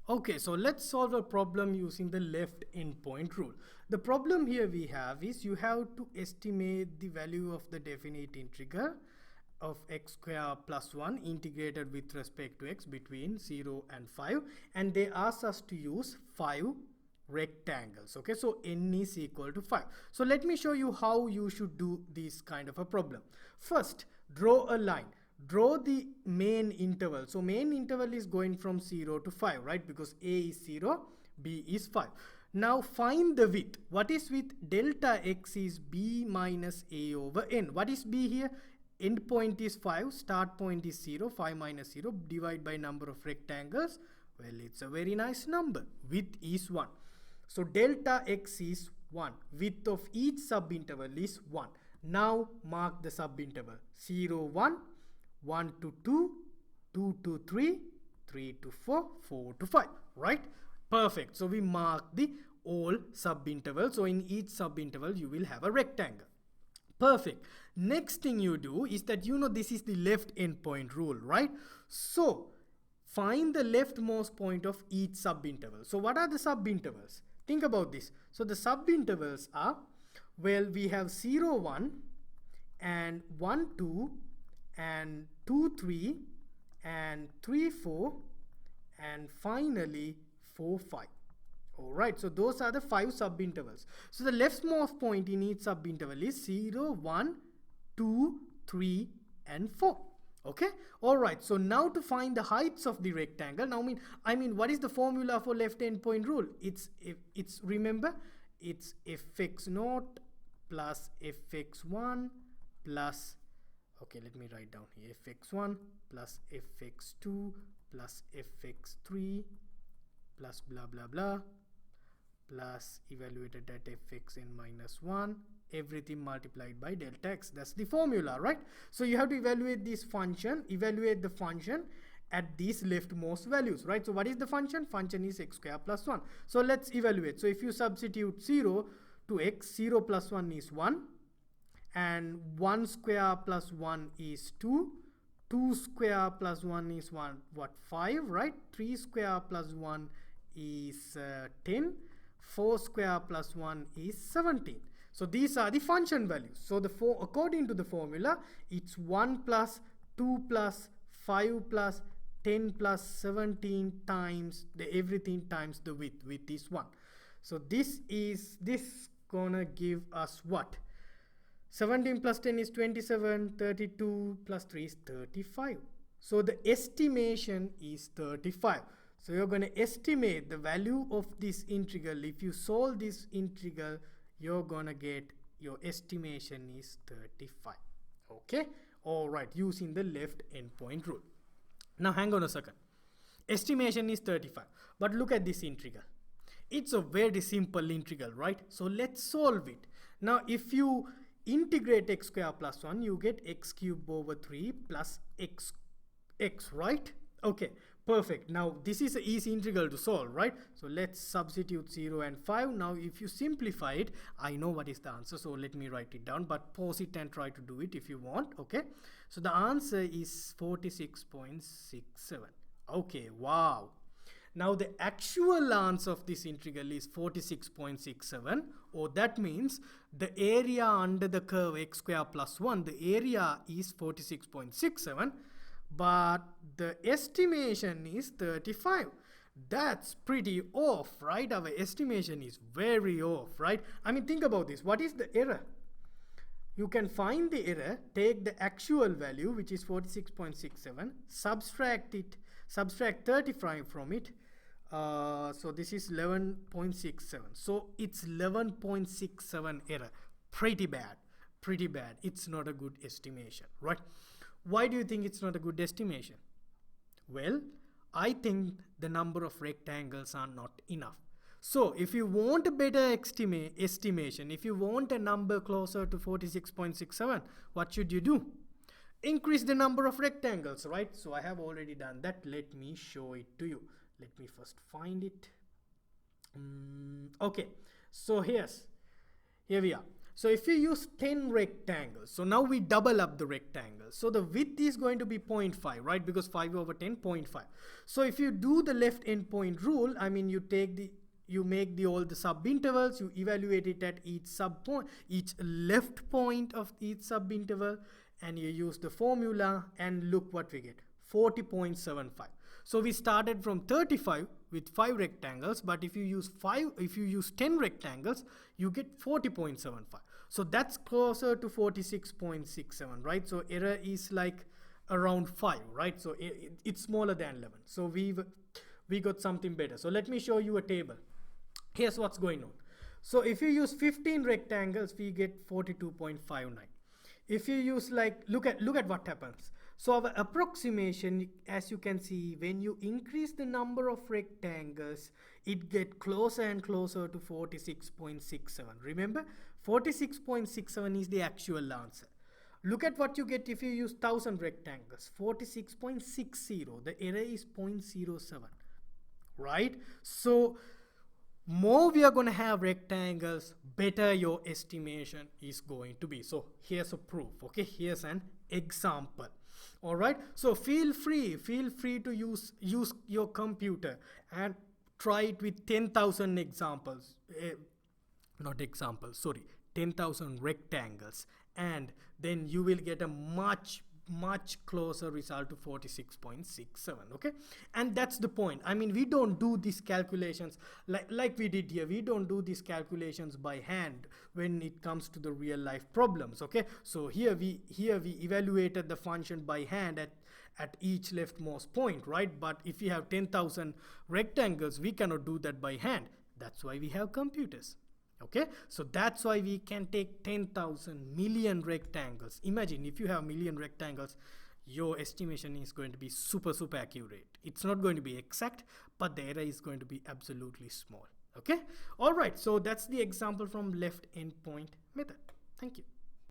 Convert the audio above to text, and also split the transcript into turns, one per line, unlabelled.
Okay, so let's solve a problem using the left endpoint rule. The problem here we have is you have to estimate the value of the definite integral of x square plus 1 integrated with respect to x between 0 and 5, and they ask us to use 5 rectangles. Okay, so n is equal to 5. So let me show you how you should do this kind of a problem. First, draw a line. Draw the main interval. So main interval is going from 0 to 5, right? Because a is 0, b is 5. Now find the width. What is width? Delta x is b minus a over n. What is b here? End point is 5, start point is 0, 5 minus 0, divide by number of rectangles. Well, it's a very nice number. Width is 1. So delta x is 1. Width of each subinterval is 1. Now mark the subinterval. 0, 1, 1 to 2, 2 to 3, 3 to 4, 4 to 5, right? Perfect. So we mark the all subintervals. So in each subinterval you will have a rectangle. Perfect. Next thing you do is that you know this is the left endpoint rule, right? So find the leftmost point of each subinterval. So what are the subintervals? Think about this. So the subintervals are, well, we have 0, 1 and 1, 2 and 2, 3 and 3, 4 and finally 4, 5. Alright, so those are the 5 subintervals. So the leftmost point in each subinterval is 0, 1, 2, 3 and 4. Okay, alright, so now to find the heights of the rectangle. Now I mean what is the formula for left endpoint rule? Remember, it's fx0 plus fx1 plus, okay, let me write down here, fx1 plus fx2 plus fx3 plus blah blah blah plus evaluated at fxn minus 1, everything multiplied by delta x. That's the formula, right? So you have to evaluate this function, evaluate the function at these leftmost values, right? So what is the function? Function is x square plus 1. So let's evaluate. So if you substitute 0 to x, 0 plus 1 is 1, and 1 square plus 1 is 2, 2 square plus 1 is 5, right? 3 square plus 1 is 10, 4 square plus 1 is 17. So these are the function values. So according to the formula, it's 1 plus 2 plus 5 plus 10 plus 17 times everything times the width. Width is 1. So this gonna give us what? 17 plus 10 is 27, 32 plus 3 is 35. So the estimation is 35. So you're going to estimate the value of this integral. If you solve this integral, you're going to get your estimation is 35. Okay? Alright, using the left endpoint rule. Now hang on a second. Estimation is 35. But look at this integral. It's a very simple integral, right? So let's solve it. Now if you integrate x square plus 1, you get x cubed over 3 plus x, right? Okay, perfect. Now this is an easy integral to solve, right? So let's substitute 0 and 5. Now if you simplify it, I know what is the answer, so let me write it down, but pause it and try to do it if you want. Okay, so the answer is 46.67. okay, wow. Now the actual answer of this integral is 46.67, or that means the area under the curve x square plus 1, the area is 46.67, but the estimation is 35. That's pretty off, right? Our estimation is very off, right? I mean, think about this. What is the error? You can find the error, take the actual value, which is 46.67, subtract 35 from it. So this is 11.67. So it's 11.67 error. Pretty bad. It's not a good estimation, right? Why do you think it's not a good estimation? Well, I think the number of rectangles are not enough. So if you want a better estimation, if you want a number closer to 46.67, what should you do? Increase the number of rectangles, right? So I have already done that. Let me show it to you. Let me first find it. Okay, so here we are. So if you use 10 rectangles, so now we double up the rectangles. So the width is going to be 0.5, right? Because 5 over 10, 0.5. So if you do the left endpoint rule, I mean, you make all the subintervals, you evaluate it at each left point of each subinterval, and you use the formula, and look what we get, 40.75. So we started from 35 with 5 rectangles, but if you use 10 rectangles, you get 40.75. So that's closer to 46.67, right? So error is like around 5, right? So it's smaller than 11. So we got something better. So let me show you a table. Here's what's going on. So if you use 15 rectangles, we get 42.59. If you use look at what happens. So our approximation, as you can see, when you increase the number of rectangles, it gets closer and closer to 46.67. Remember, 46.67 is the actual answer. Look at what you get if you use 1000 rectangles, 46.60. The error is 0.07, right? So more we are going to have rectangles, better your estimation is going to be. So here's a proof, okay? Here's an example. All right, so feel free to use your computer and try it with 10,000 examples, not examples, sorry, 10,000 rectangles, and then you will get a much closer result to 46.67. okay, and that's the point. I mean, we don't do these calculations like we did here. We don't do these calculations by hand when it comes to the real life problems. Okay, so here we evaluated the function by hand at each leftmost point, right? But if we have 10,000 rectangles, we cannot do that by hand. That's why we have computers. Okay, so that's why we can take 10,000 million rectangles. Imagine if you have million rectangles, your estimation is going to be super accurate. It's not going to be exact, but the error is going to be absolutely small. Okay, all right, so that's the example from left endpoint method. Thank you.